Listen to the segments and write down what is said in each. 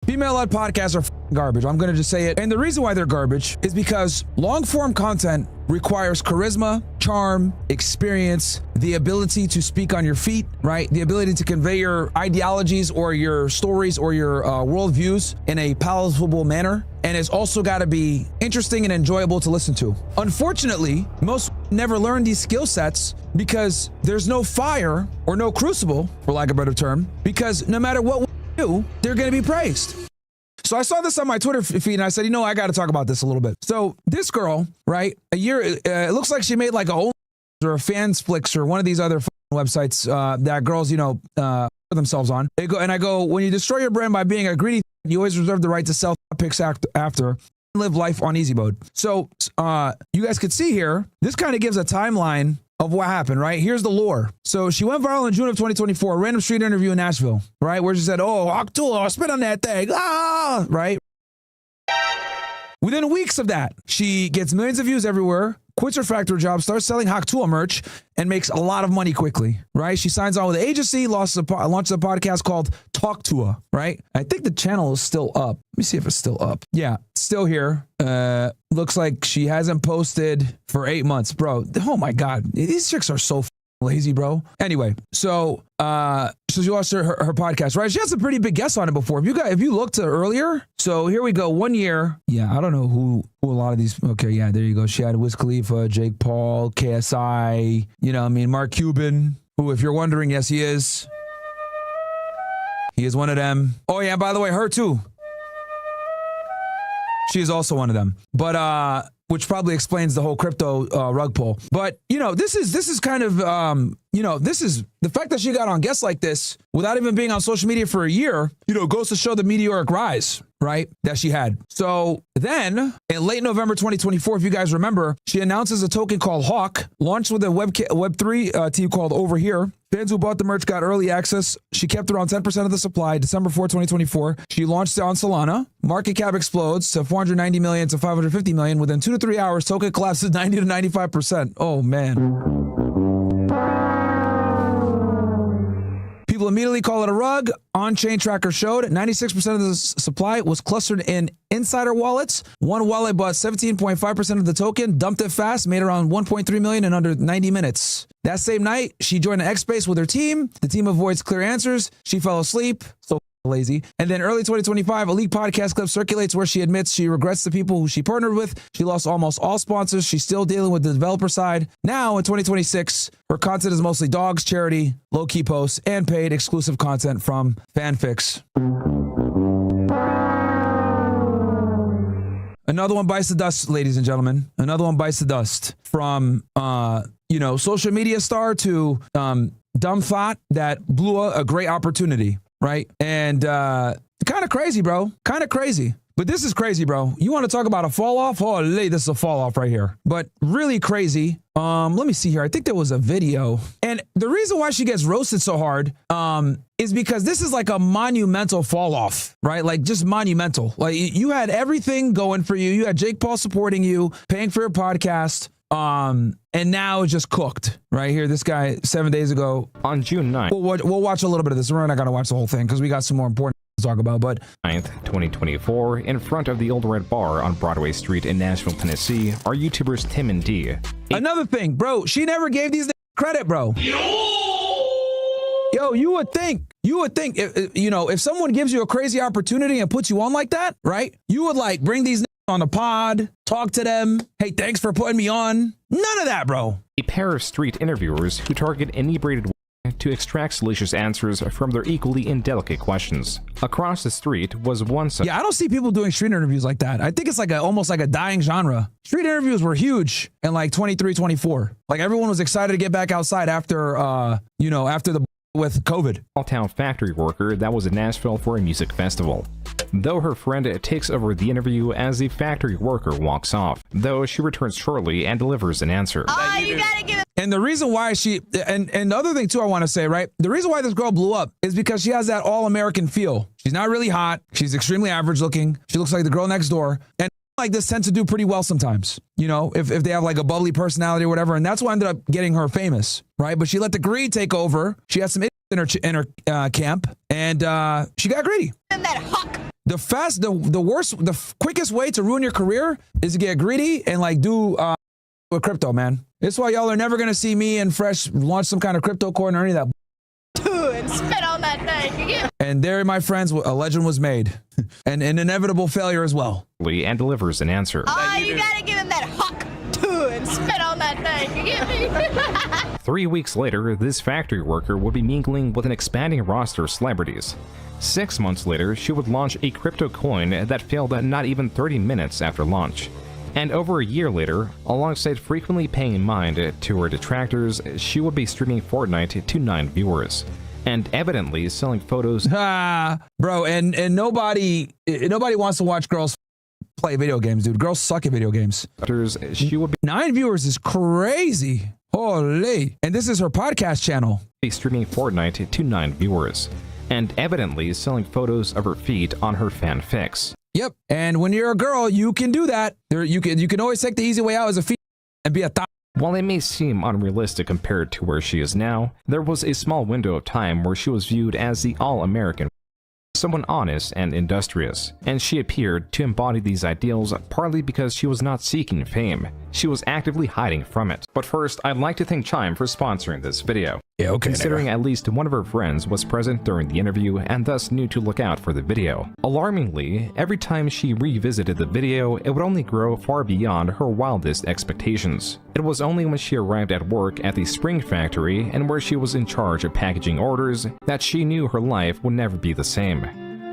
Female-led podcasts are garbage. I'm going to just say it. And the reason why they're garbage is because long-form content requires charisma, charm, experience, the ability to speak on your feet, right? The ability to convey your ideologies or your stories or your worldviews in a palatable manner. And it's also got to be interesting and enjoyable to listen to. Unfortunately, most never learn these skill sets because there's no fire or no crucible, for lack of a better term, because no matter what we do, they're going to be praised. So I saw this on my Twitter feed and I said, I got to talk about this a little bit. So this girl, right, it looks like she made like a whole or a Fansflix or one of these other websites that girls, themselves on. I go, when you destroy your brand by being a greedy, you always reserve the right to sell pics after. Live life on easy mode. So you guys could see here, this kind of gives a timeline of what happened, right? Here's the lore. So she went viral in June of 2024, a random street interview in Nashville, right? Where she said, HawkTua, spit on that thing, right? Within weeks of that, she gets millions of views everywhere, quits her factory job, starts selling HawkTua merch, and makes a lot of money quickly, right? She signs on with an agency, launches a podcast called HawkTua, right? I think the channel is still up. Let me see if it's still up. Yeah, it's still here. Looks like she hasn't posted for 8 months, bro. Oh my God, these chicks are so lazy, bro. Anyway, so she watched her podcast, right? She had some pretty big guests on it before. If you looked earlier, so here we go. 1 year. Yeah, I don't know who a lot of these. Okay, yeah, there you go. She had Wiz Khalifa, Jake Paul, KSI. Mark Cuban. Who, if you're wondering, yes, he is. He is one of them. Oh yeah, by the way, her too. She is also one of them. But which probably explains the whole crypto rug pull. But this is kind of this is the fact that she got on guests like this without even being on social media for a year, goes to show the meteoric rise, right, that she had. So then in late November 2024, if you guys remember, she announces a token called Hawk, launched with a Web3 team called Over Here. Fans who bought the merch got early access. She kept around 10% of the supply. December 4, 2024. She launched it on Solana. Market cap explodes to 490 million to 550 million. Within 2 to 3 hours, token collapses 90 to 95%. Oh, man. People immediately call it a rug. On-chain tracker showed 96% of the supply was clustered in insider wallets. One wallet bought 17.5% of the token, dumped it fast, made around 1.3 million in under 90 minutes. That same night, she joined an X Space with her team. The team avoids clear answers. She fell asleep. So lazy. And then early 2025, a leaked podcast clip circulates where she admits she regrets the people who she partnered with. She lost almost all sponsors. She's still dealing with the developer side. Now in 2026, her content is mostly dogs, charity, low-key posts, and paid exclusive content from fanfics. Another one bites the dust, ladies and gentlemen. Another one bites the dust. From, social media star to dumb thought that blew a great opportunity. Right. And kind of crazy, bro. Kind of crazy. But this is crazy, bro. You want to talk about a fall off? Oh, this is a fall off right here. But really crazy. Let me see here. I think there was a video. And the reason why she gets roasted so hard is because this is like a monumental fall off, right? Like just monumental. Like you had everything going for you. You had Jake Paul supporting you, paying for your podcast. And now it's just cooked right here. This guy 7 days ago on June 9th. We'll watch a little bit of this. We're not going to watch the whole thing because we got some more important to talk about. But 9th, 2024, in front of the Old Red Bar on Broadway Street in Nashville, Tennessee, are YouTubers Tim and D. Another thing, bro, she never gave these credit, bro. Yo, you would think, if someone gives you a crazy opportunity and puts you on like that, right? You would like bring these on the pod, talk to them. Hey, thanks for putting me on. None of that, bro. A pair of street interviewers who target inebriated women to extract salacious answers from their equally indelicate questions. Across the street was one such. Yeah, I don't see people doing street interviews like that. I think it's like almost like a dying genre. Street interviews were huge in like 23, 24. Like everyone was excited to get back outside after, after the with COVID. Small-town factory worker that was in Nashville for a music festival. Though her friend takes over the interview as the factory worker walks off, though she returns shortly and delivers an answer. Oh, you gotta give it. And the reason why and the other thing too I want to say, right? The reason why this girl blew up is because she has that all-American feel. She's not really hot. She's extremely average looking. She looks like the girl next door. And like this tend to do pretty well sometimes, if they have like a bubbly personality or whatever. And that's what ended up getting her famous, right? But she let the greed take over. She had some in her camp and she got greedy. That Hawk. the quickest way to ruin your career is to get greedy and like do with crypto, man. That's why y'all are never gonna see me and Fresh launch some kind of crypto coin or any of that. And spit on that thing. You get And there, my friends, a legend was made, and an inevitable failure as well. And delivers an answer. Oh, you gotta give him that HawkTua and spit on that thing. You get me? 3 weeks later, this factory worker would be mingling with an expanding roster of celebrities. 6 months later, she would launch a crypto coin that failed not even 30 minutes after launch. And over a year later, alongside frequently paying mind to her detractors, she would be streaming Fortnite to 9 viewers. And evidently selling photos. Bro, and nobody wants to watch girls play video games, dude. Girls suck at video games. She would be 9 viewers is crazy. Holy. And this is her podcast channel. Streaming Fortnite to 9 viewers. And evidently selling photos of her feet on her fanfics. Yep. And when you're a girl, you can do that. You can always take the easy way out as a female and be a thot. While it may seem unrealistic compared to where she is now, there was a small window of time where she was viewed as the all-American, someone honest and industrious, and she appeared to embody these ideals partly because she was not seeking fame. She was actively hiding from it. But first, I'd like to thank Chime for sponsoring this video. Yeah, okay. Considering at least one of her friends was present during the interview and thus knew to look out for the video. Alarmingly, every time she revisited the video, it would only grow far beyond her wildest expectations. It was only when she arrived at work at the Spring Factory and where she was in charge of packaging orders that she knew her life would never be the same.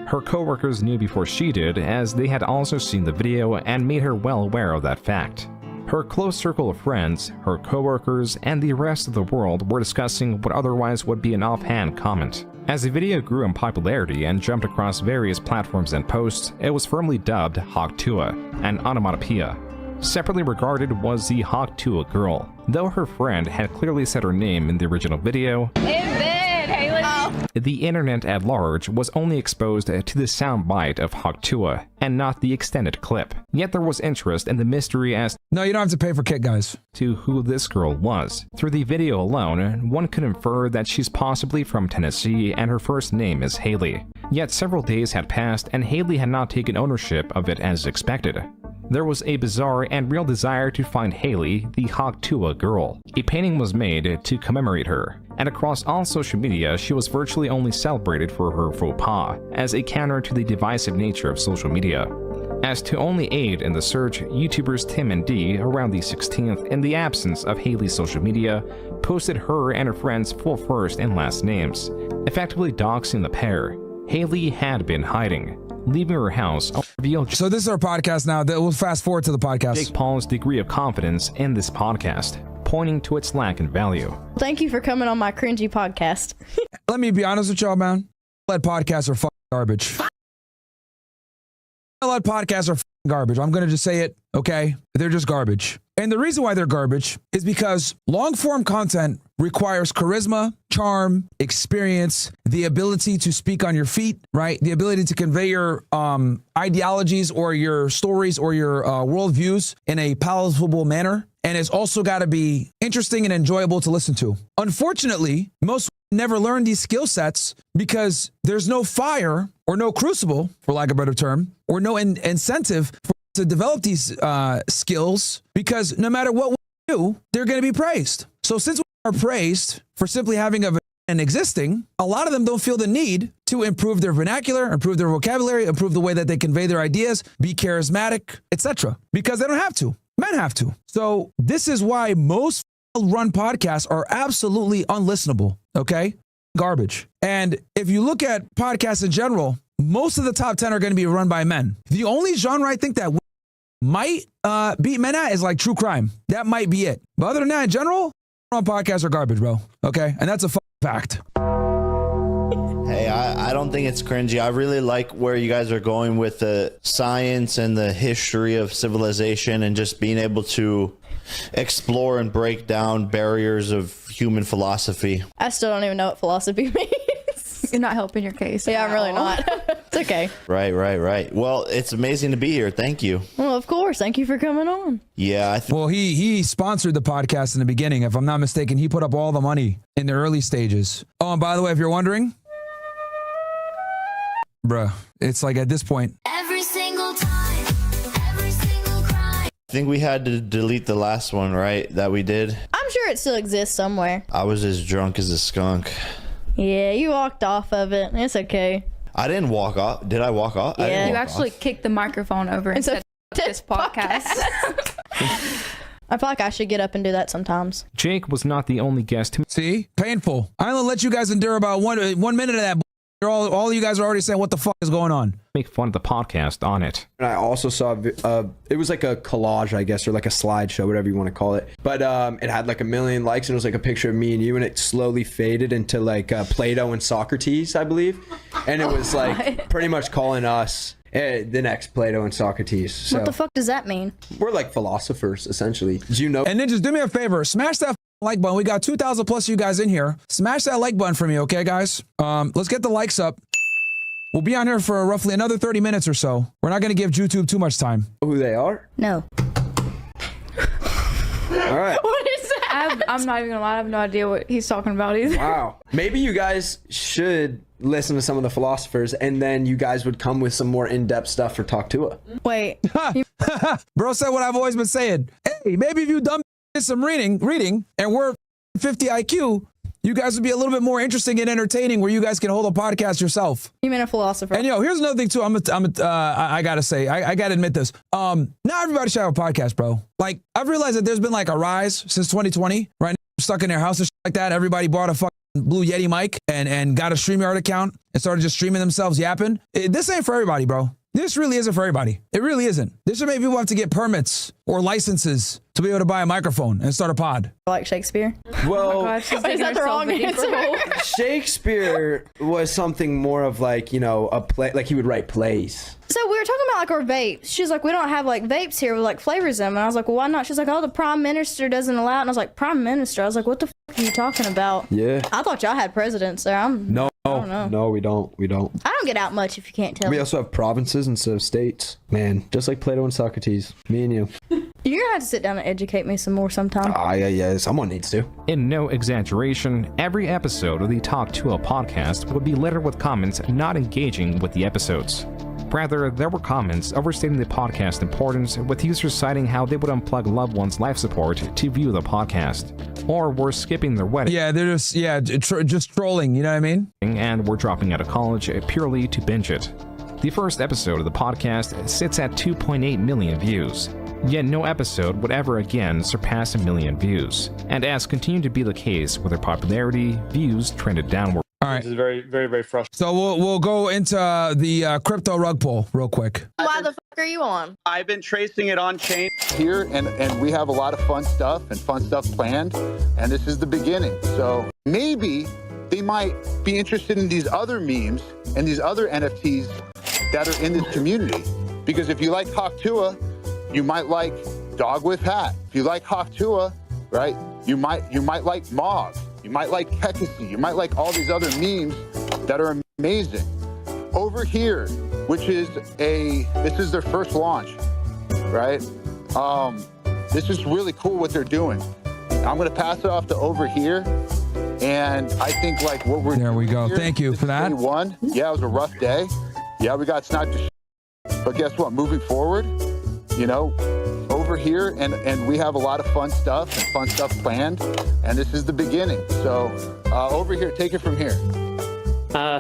Her coworkers knew before she did, as they had also seen the video and made her well aware of that fact. Her close circle of friends, her coworkers, and the rest of the world were discussing what otherwise would be an offhand comment. As the video grew in popularity and jumped across various platforms and posts, it was firmly dubbed HawkTua, an onomatopoeia. Separately regarded was the HawkTua girl. Though her friend had clearly said her name in the original video, the internet at large was only exposed to the soundbite of HawkTua, and not the extended clip. Yet there was interest in the mystery as No, you don't have to pay for kit, guys. to who this girl was. Through the video alone, one could infer that she's possibly from Tennessee and her first name is Haley. Yet several days had passed and Haley had not taken ownership of it as expected. There was a bizarre and real desire to find Haley, the HawkTua girl. A painting was made to commemorate her, and across all social media she was virtually only celebrated for her faux pas, as a counter to the divisive nature of social media. As to only aid in the search, YouTubers Tim and D, around the 16th, in the absence of Haley's social media, posted her and her friends' full first and last names, effectively doxing the pair. Haley had been hiding, leaving her house revealed. So this is our podcast now. We'll fast forward to the podcast. Jake Paul's degree of confidence in this podcast, pointing to its lack in value. Thank you for coming on my cringy podcast. Let me be honest with y'all, man. Lead podcasts are fucking garbage. Lead podcasts are fucking garbage. I'm gonna just say it, okay? They're just garbage. And the reason why they're garbage is because long-form content requires charisma, charm, experience, the ability to speak on your feet, right? The ability to convey your ideologies or your stories or your worldviews in a palatable manner. And it's also got to be interesting and enjoyable to listen to. Unfortunately, most never learn these skill sets because there's no fire or no crucible, for lack of a better term, or no incentive to develop these skills, because no matter what we do, they're going to be praised. So since we are praised for simply having and existing, a lot of them don't feel the need to improve their vernacular, improve their vocabulary, improve the way that they convey their ideas, be charismatic, etc. Because they don't have to. Men have to. So this is why most run podcasts are absolutely unlistenable, okay? Garbage. And if you look at podcasts in general, most of the top 10 are going to be run by men. The only genre I think that might beat men at is like true crime. That might be it. But other than that, in general, run podcasts are garbage, bro. Okay? And that's a fact. Hey, I don't think it's cringy. I really like where you guys are going with the science and the history of civilization and just being able to explore and break down barriers of human philosophy. I still don't even know what philosophy means. You're not helping your case. Yeah, I'm really not. It's okay. Right. Well, it's amazing to be here. Thank you. Well, of course. Thank you for coming on. Yeah, Well, he sponsored the podcast in the beginning. If I'm not mistaken, he put up all the money in the early stages. Oh, and by the way, if you're wondering, Bruh, it's like at this point. Every single time, every single crime. I think we had to delete the last one, right? That we did. I'm sure it still exists somewhere. I was as drunk as a skunk. Yeah, you walked off of it. It's okay. I didn't walk off. Did I walk off? I Yeah. didn't You walk actually off. kicked the microphone over and said this podcast. I feel like I should get up and do that sometimes. Jake was not the only guest who See? Painful. I only let you guys endure about one minute of that. You're all you guys are already saying what the fuck is going on. make fun of the podcast on it. And I also saw it was like a collage, I guess, or like a slideshow, whatever you want to call it. But it had like 1 million likes, and it was like a picture of me and you, and it slowly faded into like Plato and Socrates, I believe. And it was like pretty much calling us the next Plato and Socrates. So What the fuck does that mean? we're like philosophers, essentially. Do you know? And then just do me a favor, smash that like button. We got 2,000 plus you guys in here. Smash that like button for me, okay, guys? Let's get the likes up. We'll be on here for roughly another 30 minutes or so. We're not going to give YouTube too much time. Who they are? No. All right. What is that? I'm not even gonna lie, I have no idea what he's talking about either. Wow. Maybe you guys should listen to some of the philosophers, and then you guys would come with some more in-depth stuff for HawkTua. Wait. Bro said what I've always been saying. Hey, maybe if you dumb did some reading, and we're 50 IQ, you guys would be a little bit more interesting and entertaining, where you guys can hold a podcast yourself. You mean a philosopher? And yo, here's another thing too. I gotta say, I gotta admit this. Not everybody should have a podcast, bro. Like, I've realized that there's been like a rise since 2020. Right now, stuck in their house and shit like that. Everybody bought a fucking Blue Yeti mic and got a StreamYard account and started just streaming themselves yapping. This ain't for everybody, bro. This really isn't for everybody. It really isn't. This should make people have to get permits or licenses to be able to buy a microphone and start a pod. Like Shakespeare? Well, God, she's Is digging that the herself wrong a deeper answer? hole. Shakespeare was something more of like, you know, a play, like he would write plays. So we were talking about like our vapes. She's like, we don't have like vapes here with like flavors in them. And I was like, well, why not? She's like, oh, the prime minister doesn't allow it. And I was like, prime minister? I was like, what the fuck are you talking about? Yeah. I thought y'all had presidents there. No, don't know. no, we don't. We don't. I don't get out much if you can't tell We me. also have provinces instead of states. Man, just like Plato and Socrates. Me and you. You're gonna have to sit down and educate me some more sometime. Yeah, someone needs to. In no exaggeration, every episode of the HawkTua podcast would be littered with comments not engaging with the episodes. Rather, there were comments overstating the podcast importance, with users citing how they would unplug loved ones' life support to view the podcast, or were skipping their wedding Yeah, they're just trolling. You know what I mean? and were dropping out of college purely to binge it. The first episode of the podcast sits at 2.8 million views, yet no episode would ever again surpass 1 million views. And as continued to be the case with their popularity, views trended downward. All right. This is very, very, very frustrating. So we'll go into the crypto rug pull real quick. Why the fuck are you on? I've been tracing it on chain. Here and we have a lot of fun stuff planned, and this is the beginning. So maybe they might be interested in these other memes and these other NFTs that are in this community. Because if you like HawkTua, you might like Dog with Hat. If you like HawkTua, right, you might like Mog. You might like Kekasi. You might like all these other memes that are amazing. Over here, which is this is their first launch, right? This is really cool what they're doing. I'm gonna pass it off to Over Here, and I think like what we're There we doing go. here, Thank you this for is that. day one. Yeah, it was a rough day. Yeah, we got sniped to but guess what? Moving forward, you know, Over Here, and we have a lot of fun stuff planned, and this is the beginning. So Over Here, take it from here.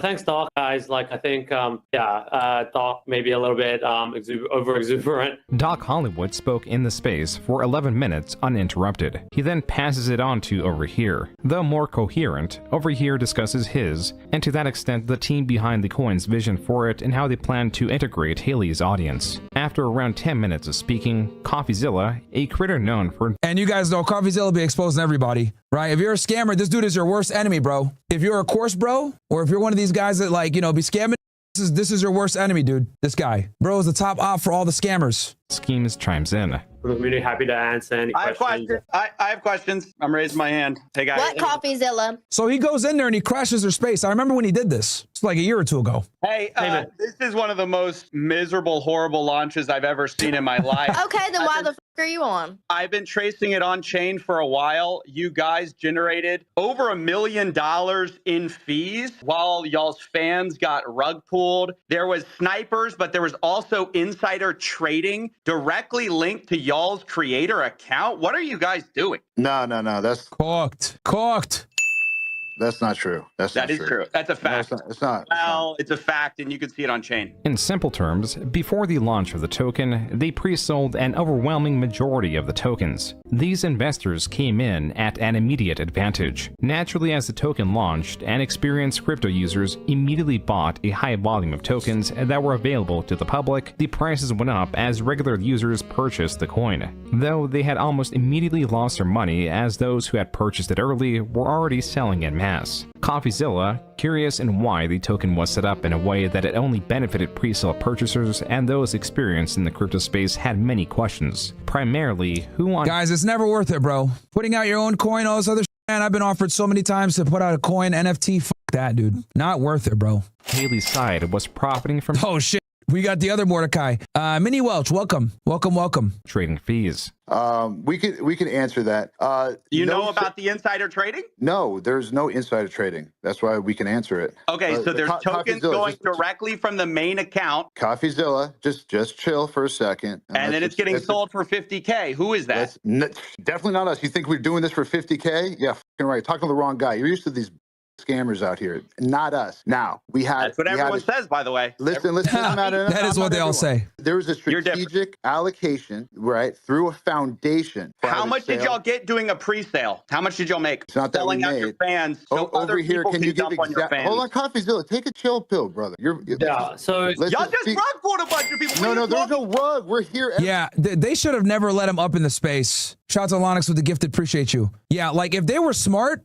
Thanks, Doc. Guys, like I think, Doc maybe a little bit over exuberant. Doc Hollywood spoke in the space for 11 minutes uninterrupted. He then passes it on to Over Here. Though more coherent, Over Here discusses his, and to that extent the team behind the coin's vision for it and how they plan to integrate Haley's audience. After around 10 minutes of speaking, CoffeeZilla, a creator known for... And you guys know CoffeeZilla be exposing everybody, right? If you're a scammer, this dude is your worst enemy, bro. If you're a course bro, or if you're one of these guys that like, you know, be scamming, this is your worst enemy, dude. This guy. Bro is the top op for all the scammers. Schemes chimes in. For the community, happy to answer any I have questions. questions. I have questions. I'm raising my hand. Hey guys. What CoffeeZilla? So he goes in there and he crashes their space. I remember when he did this. It's like a year or two ago. Hey, man. this is one of the most miserable, horrible launches I've ever seen in my life. Okay, then why the f are you on? I've been tracing it on chain for a while. You guys generated over $1 million in fees while y'all's fans got rug pulled. There was snipers, but there was also insider trading directly linked to y'all's creator account. What are you guys doing? No, that's Cooked. that's not true. That is true. That's a fact. It's not. Well, it's a fact, and you can see it on chain. In simple terms, before the launch of the token, they pre-sold an overwhelming majority of the tokens. These investors came in at an immediate advantage. Naturally, as the token launched, and experienced crypto users immediately bought a high volume of tokens that were available to the public, the prices went up as regular users purchased the coin. Though they had almost immediately lost their money as those who had purchased it early were already selling en masse. CoffeeZilla, curious in why the token was set up in a way that it only benefited pre-sale purchasers and those experienced in the crypto space, had many questions. Primarily, who on— Guys, it's never worth it, bro. Putting out your own coin, all this other shit, man, I've been offered so many times to put out a coin, NFT, fuck that, dude. Not worth it, bro. Haley's side was profiting from Oh, shit. We got the other Mordecai. Mini Welch, welcome. Welcome. trading fees. We can answer that. You know about the insider trading? No, there's no insider trading. That's why we can answer it. Okay, so there's tokens CoffeeZilla, going directly from the main account, CoffeeZilla, just chill for a second. and then it's getting sold for 50K. Who is that? Definitely not us. You think we're doing this for 50K? Yeah, fucking right. Talking to the wrong guy. You're used to these scammers out here, not us. Now we had. That's what everyone says, by the way. Listen. That is what they all say. There was a strategic allocation, right, through a foundation. How much did y'all get doing a pre-sale? How much did y'all make? It's not that selling we out made. your fans. So Over other here, people can you give dump on your fans. Hold on, CoffeeZilla, take a chill pill, brother. Yeah, so Y'all just rug pulled a bunch of people. No, there's no rug. We're here. Yeah, they should have never let him up in the space. Shout out to Lonix with the gifted. Appreciate you. Yeah, like if they were smart,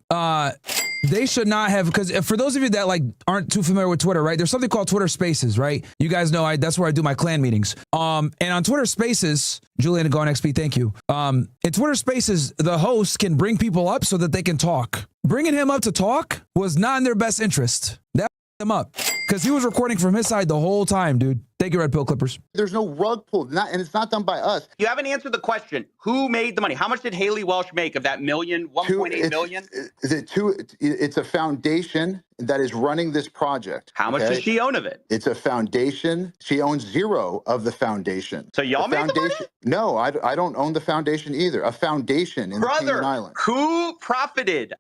they should not have, because for those of you that like aren't too familiar with Twitter, right? There's something called Twitter Spaces, right? You guys know that's where I do my clan meetings. And on Twitter Spaces, Julian and Go on XP, thank you. In Twitter Spaces, the host can bring people up so that they can talk. Bringing him up to talk was not in their best interest. That him up because he was recording from his side the whole time, dude. Thank you, Red Pill Clippers. There's no rug pull, and it's not done by us. You haven't answered the question. Who made the money? How much did Haley Welch make of that million, 1.8 million? It's a foundation that is running this project. How much does she own of it? It's a foundation. She owns zero of the foundation. So y'all made the money? No, I don't own the foundation either. A foundation in the Cayman Islands. Who profited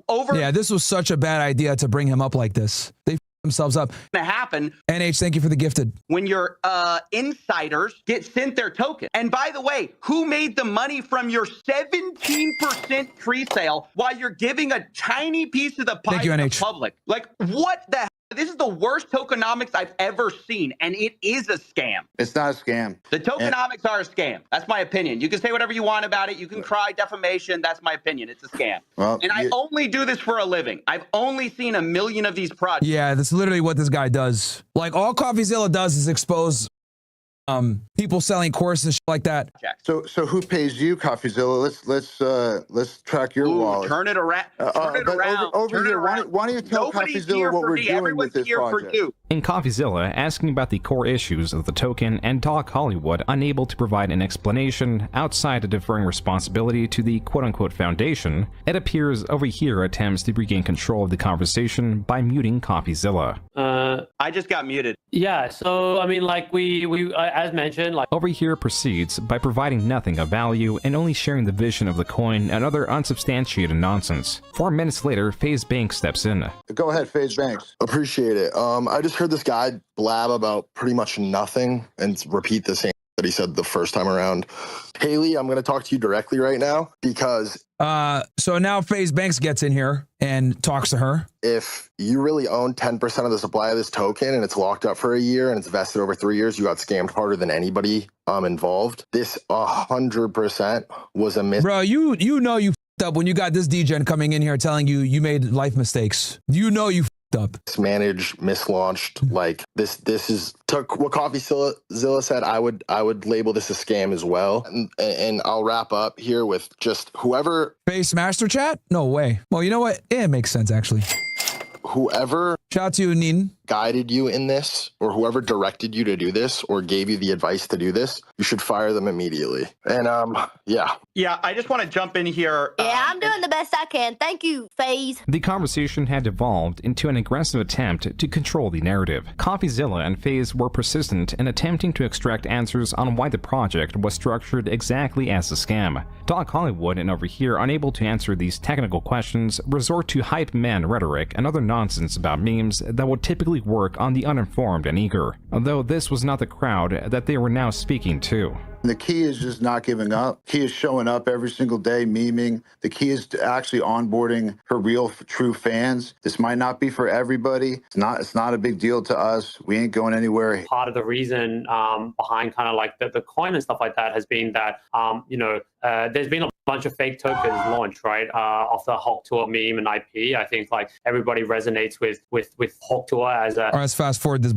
over? Yeah, this was such a bad idea to bring him up like this. They themselves up. To happen. NH, thank you for the gifted. When your insiders get sent their token. And by the way, who made the money from your 17% pre-sale while you're giving a tiny piece of the pie to the public? Like, what the hell? This is the worst tokenomics I've ever seen, and it is a scam. It's not a scam. The tokenomics are a scam. That's my opinion. You can say whatever you want about it. You can cry defamation. That's my opinion. It's a scam. Well, and I only do this for a living. I've only seen 1 million of these projects. Yeah, that's literally what this guy does. Like, all CoffeeZilla does is expose people selling courses and shit like that. So who pays you, CoffeeZilla? Let's track your wallet. Turn it around. Turn it around. Over here, why don't you tell CoffeeZilla what we're doing with this project? In CoffeeZilla, asking about the core issues of the token, and Doc Hollywood unable to provide an explanation outside of deferring responsibility to the quote-unquote foundation, it appears Over Here attempts to regain control of the conversation by muting CoffeeZilla. I just got muted. Yeah, so I mean, like we as mentioned, like Over Here proceeds by providing nothing of value and only sharing the vision of the coin and other unsubstantiated nonsense. 4 minutes later, FaZe Banks steps in. Go ahead, FaZe Banks. Appreciate it. I just heard this guy blab about pretty much nothing and repeat the same that he said the first time around. Haley, I'm going to talk to you directly right now because so now FaZe Banks gets in here and talks to her. If you really own 10% of the supply of this token and it's locked up for a year and it's vested over 3 years, you got scammed harder than anybody involved. This 100% was a miss. Bro, you know you f***ed up when you got this degen coming in here telling you you made life mistakes. You know you f***ed up. Mismanaged, mislaunched. Like this is took what CoffeeZilla said. I would label this a scam as well. And I'll wrap up here with just whoever Face Master Chat? No way. Well, you know what? It makes sense actually. Whoever Shout out to you, Neen. guided you in this, or whoever directed you to do this, or gave you the advice to do this, you should fire them immediately. And Yeah, I just want to jump in here. Yeah, I'm doing the best I can. Thank you, FaZe. The conversation had evolved into an aggressive attempt to control the narrative. CoffeeZilla and FaZe were persistent in attempting to extract answers on why the project was structured exactly as a scam. Doc Hollywood and over here, unable to answer these technical questions, resort to hype man rhetoric and other nonsense about memes that would typically work on the uninformed and eager, though this was not the crowd that they were now speaking to. The key is just not giving up. Key is showing up every single day, memeing. The key is to actually onboarding her real, true fans. This might not be for everybody. It's not a big deal to us. We ain't going anywhere. Part of the reason behind kind of like the coin and stuff like that has been that, there's been a bunch of fake tokens launched, right? Off the HawkTua meme and IP. I think like everybody resonates with HawkTua as a... All right, let's fast forward this.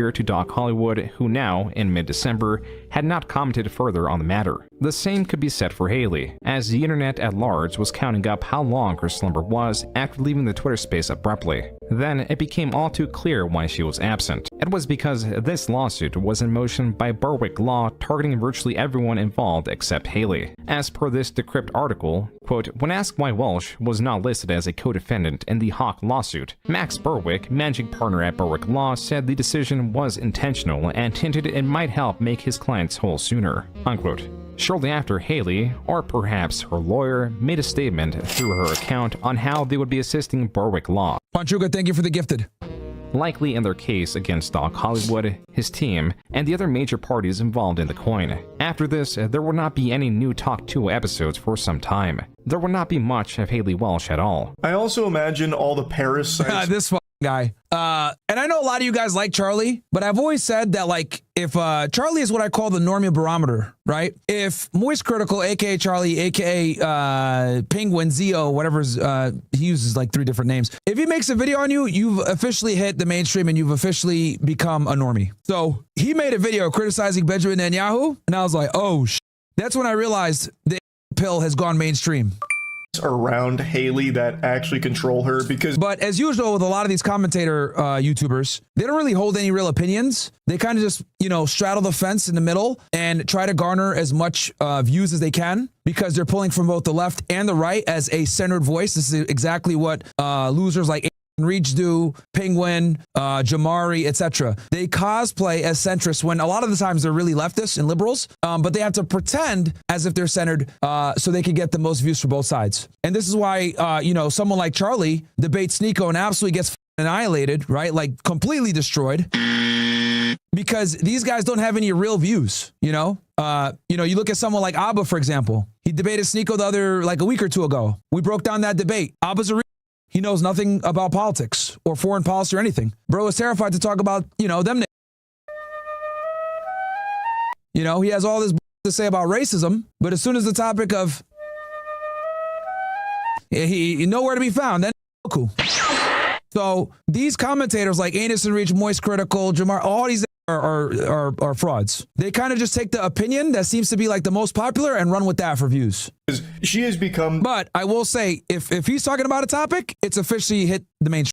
To Doc Hollywood, who now, in mid-December, had not commented further on the matter. The same could be said for Haley, as the internet at large was counting up how long her slumber was after leaving the Twitter space abruptly. Then it became all too clear why she was absent. It was because this lawsuit was in motion by Berwick Law targeting virtually everyone involved except Haley. As per this Decrypt article, quote, when asked why Welsh was not listed as a co-defendant in the Hawk lawsuit, Max Berwick, managing partner at Berwick Law, said the decision was intentional and hinted it might help make his clients whole sooner, unquote. Shortly after, Haley, or perhaps her lawyer, made a statement through her account on how they would be assisting Berwick Law. Panchuga, thank you for the gifted. Likely in their case against Doc Hollywood, his team, and the other major parties involved in the coin. After this, there will not be any new HawkTua episodes for some time. There will not be much of Haley Welsh at all. I also imagine all the parasites. This guy. And I know a lot of you guys like Charlie, but I've always said that, like, if Charlie is what I call the normie barometer, right? If Moist Critical, aka Charlie, aka Penguin, Zio, whatever's he uses like 3 different names. If he makes a video on you, you've officially hit the mainstream and you've officially become a normie. So he made a video criticizing Benjamin Netanyahu, and I was like, oh, that's when I realized the pill has gone mainstream. Around Haley that actually control her, because but as usual with a lot of these commentator YouTubers, they don't really hold any real opinions. They kind of just, straddle the fence in the middle and try to garner as much views as they can, because they're pulling from both the left and the right as a centered voice. This is exactly what losers like Reach do, Penguin, Jamari, etc. They cosplay as centrists when a lot of the times they're really leftists and liberals, but they have to pretend as if they're centered so they can get the most views for both sides. And this is why, someone like Charlie debates Nico and absolutely gets annihilated, right? Like completely destroyed, because these guys don't have any real views, you look at someone like Abba, for example. He debated Sneeko like a week or 2 ago. We broke down that debate. Abba's a he knows nothing about politics or foreign policy or anything. Bro is terrified to talk about, them. He has all this to say about racism, but as soon as the topic of he nowhere to be found, then cool. So these commentators like Anus and Reach, Moist Critical, Jamar, all these are frauds. They kind of just take the opinion that seems to be like the most popular and run with that for views. She has become. But I will say, if he's talking about a topic, it's officially hit the mainstream.